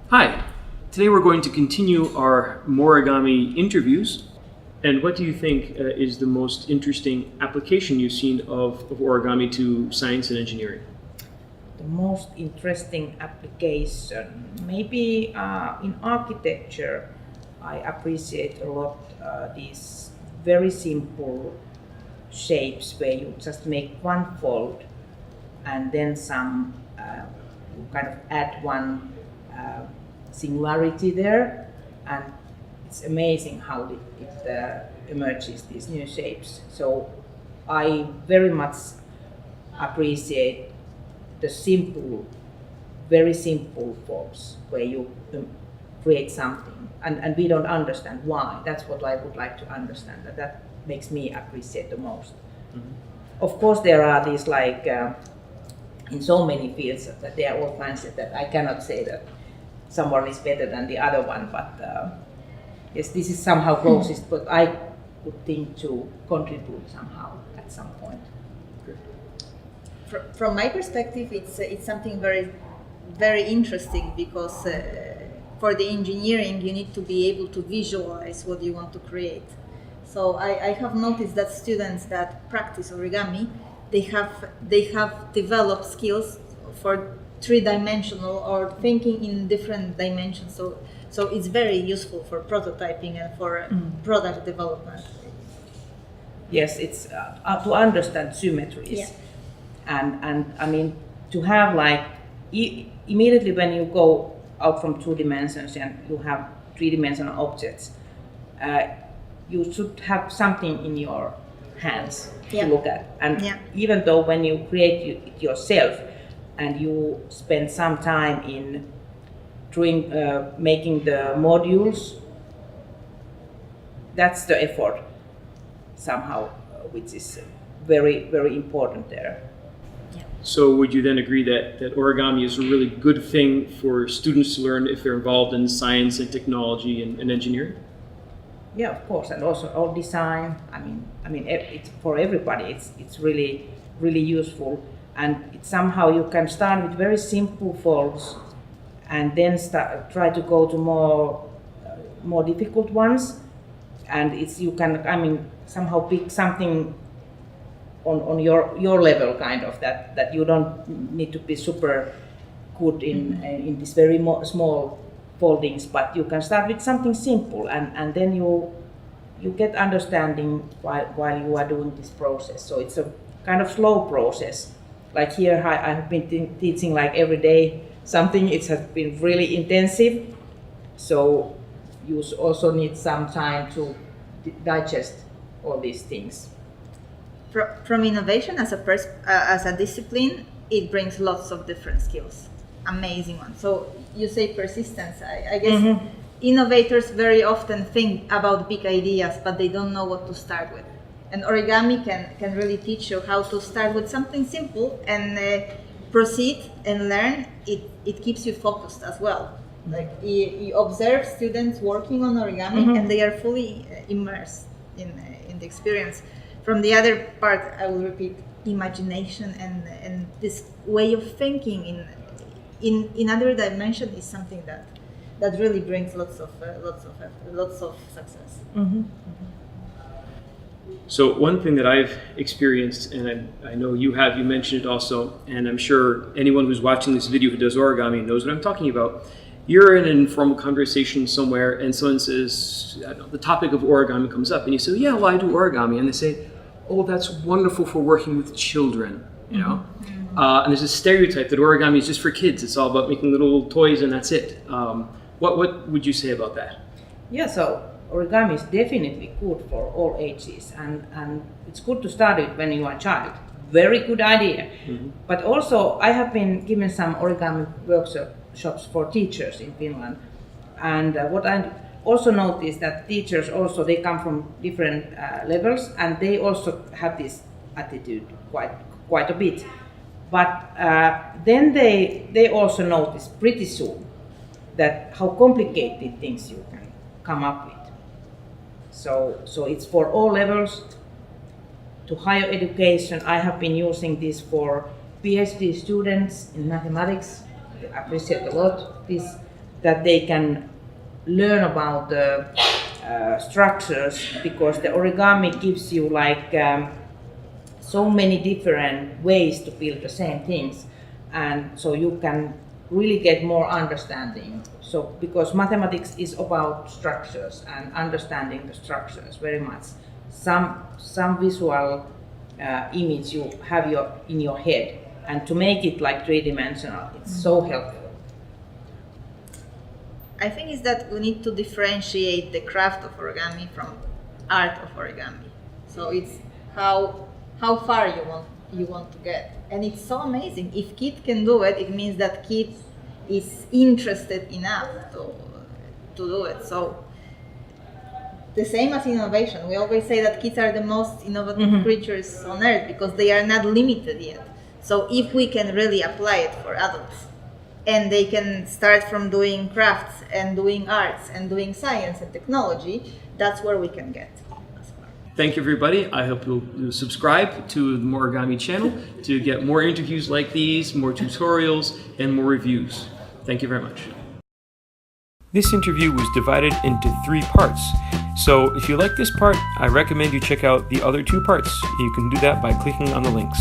Hi, today we're going to continue our Morigami interviews. And what do you think is the most interesting application you've seen of origami to science and engineering? The most interesting application, maybe in architecture, I appreciate a lot these very simple shapes where you just make one fold and then you kind of add one singularity there, and it's amazing how it emerges these new shapes. So I very much appreciate the simple, very simple forms where you create something and we don't understand why. That's what I would like to understand. That makes me appreciate the most. Mm-hmm. Of course, there are these in so many fields that they are all fancy that I cannot say that someone is better than the other one, but yes, this is somehow closest, but I would think to contribute somehow at some point. From my perspective, it's something very, very interesting because for the engineering, you need to be able to visualize what you want to create. So I have noticed that students that practice origami, they have developed skills for three-dimensional or thinking in different dimensions. So it's very useful for prototyping and for product development. Yes, it's to understand symmetries. Yeah. And I mean, to have immediately when you go out from 2 dimensions and you have 3-dimensional objects, you should have something in your hands to look at. And even though when you create it yourself and you spend some time in making the modules, that's the effort somehow, which is very, very important there. So would you then agree that origami is a really good thing for students to learn if they're involved in science and technology and engineering? Yeah, of course, and also all design. I mean, it's for everybody. It's really, really useful, and it's somehow you can start with very simple folds, and then try to go to more difficult ones, and you can somehow pick something on your level, kind of that you don't need to be super good in these very small foldings, but you can start with something simple, and then you get understanding while you are doing this process. So it's a kind of slow process. Like here, I have been teaching like every day something. It has been really intensive, so you also need some time to digest all these things. From innovation as a discipline, it brings lots of different skills. Amazing one. So you say persistence. I guess innovators very often think about big ideas, but they don't know what to start with. And origami can really teach you how to start with something simple and proceed and learn. It keeps you focused as well. Like you observe students working on origami, and they are fully immersed in the experience. From the other part, I will repeat imagination and this way of thinking in other dimension is something that really brings lots of success. Mm-hmm. So one thing that I've experienced, and I know you mentioned it also, and I'm sure anyone who's watching this video who does origami knows what I'm talking about. You're in an informal conversation somewhere and someone says, I don't know, the topic of origami comes up and you say, yeah, well, I do origami. And they say, oh, that's wonderful for working with children, you know? Mm-hmm. And there's a stereotype that origami is just for kids. It's all about making little toys and that's it. What would you say about that? Yeah, so origami is definitely good for all ages, and it's good to start it when you are a child. Very good idea. Mm-hmm. But also, I have been given some origami workshops for teachers in Finland, and what I also noticed that teachers also, they come from different levels, and they also have this attitude quite a bit. But then they also notice pretty soon that how complicated things you can come up with. So it's for all levels. To higher education, I have been using this for PhD students in mathematics. They appreciate a lot this. that they can learn about the structures, because the origami gives you like so many different ways to build the same things, and so you can really get more understanding. So because mathematics is about structures and understanding the structures very much. Some visual image you have in your head, and to make it like three-dimensional, it's so helpful. I think is that we need to differentiate the craft of origami from art of origami. So it's how far you want to get, and it's so amazing. If kid can do it, it means that kid is interested enough to do it. So the same as innovation, we always say that kids are the most innovative creatures on earth because they are not limited yet. So if we can really apply it for adults, and they can start from doing crafts and doing arts and doing science and technology, that's where we can get. Thank you, everybody. I hope you'll subscribe to the Morigami channel to get more interviews like these, more tutorials, and more reviews. Thank you very much. This interview was divided into 3 parts. So if you like this part, I recommend you check out the other 2 parts. You can do that by clicking on the links.